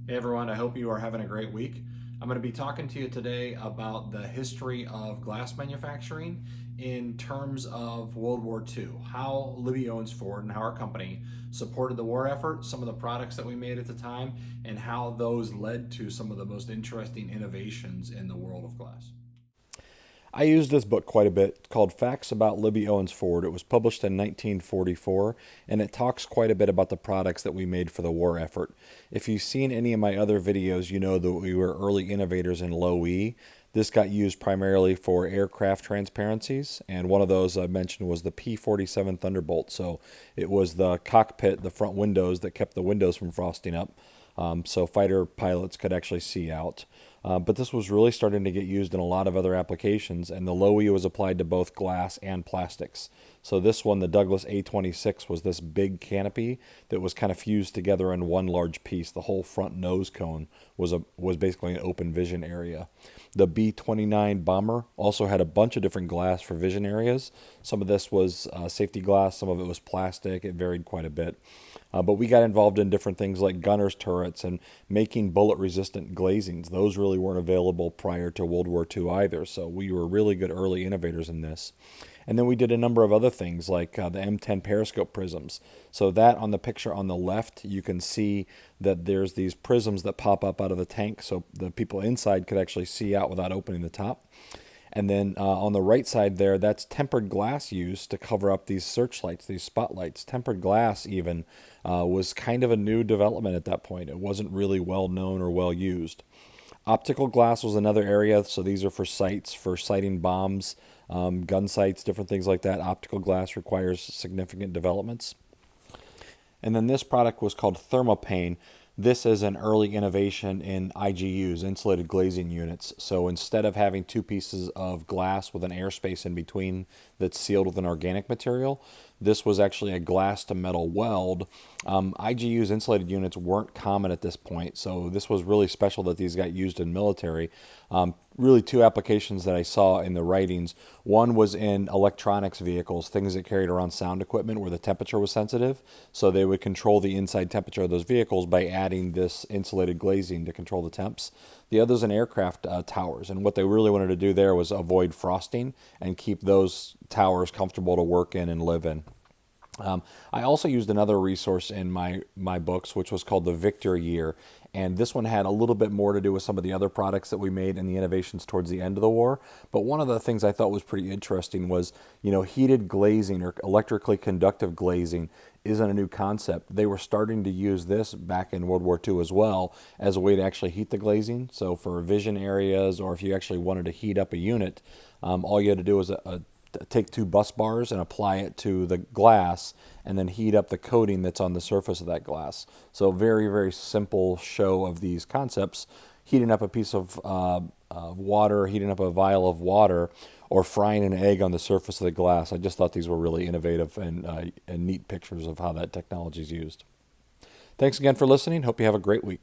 Hey everyone, I hope you are having a great week. I'm going to be talking to you today about the history of glass manufacturing in terms of World War II, how Libbey Owens Ford and how our company supported the war effort, some of the products that we made at the time, and how those led to some of the most interesting innovations in the world of glass. I used this book quite a bit called Facts About Libbey Owens Ford. It was published in 1944, and it talks quite a bit about the products that we made for the war effort. If you've seen any of my other videos, you know that we were early innovators in low E. This got used primarily for aircraft transparencies, and one of those I mentioned was the P-47 Thunderbolt. So it was the cockpit, the front windows that kept the windows from frosting up, so fighter pilots could actually see out. But this was really starting to get used in a lot of other applications, and the low E was applied to both glass and plastics. So this one, the Douglas A-26, was this big canopy that was kind of fused together in one large piece. The whole front nose cone was basically an open vision area. The B-29 bomber also had a bunch of different glass for vision areas. Some of this was safety glass, some of it was plastic. It varied quite a bit. But we got involved in different things like gunners' turrets and making bullet-resistant glazings. Those really weren't available prior to World War II either, so we were really good early innovators in this. And then we did a number of other things like the M10 periscope prisms. So that on the picture on the left, you can see that there's these prisms that pop up out of the tank so the people inside could actually see out without opening the top. And then on the right side there, that's tempered glass used to cover up these searchlights, these spotlights. Tempered glass even was kind of a new development at that point. It wasn't really well known or well used. Optical glass was another area, so these are for sights, for sighting bombs, gun sights, different things like that. Optical glass requires significant developments. And then this product was called Thermopane. This is an early innovation in IGUs, insulated glazing units. So instead of having two pieces of glass with an airspace in between that's sealed with an organic material, this was actually a glass to metal weld. IGUs, insulated units, weren't common at this point, so this was really special that these got used in military. Really two applications that I saw in the writings. One was in electronics vehicles, things that carried around sound equipment where the temperature was sensitive. So they would control the inside temperature of those vehicles by adding this insulated glazing to control the temps. The other's in aircraft towers, and what they really wanted to do there was avoid frosting and keep those towers comfortable to work in and live in. I also used another resource in my books, which was called the Victor Year. And this one had a little bit more to do with some of the other products that we made and the innovations towards the end of the war. But one of the things I thought was pretty interesting was, heated glazing or electrically conductive glazing isn't a new concept. They were starting to use this back in World War II as well as a way to actually heat the glazing. So for vision areas, or if you actually wanted to heat up a unit, all you had to do was take two bus bars and apply it to the glass and then heat up the coating that's on the surface of that glass. So very, very simple show of these concepts. Heating up a piece of water, heating up a vial of water, or frying an egg on the surface of the glass. I just thought these were really innovative and neat pictures of how that technology is used. Thanks again for listening. Hope you have a great week.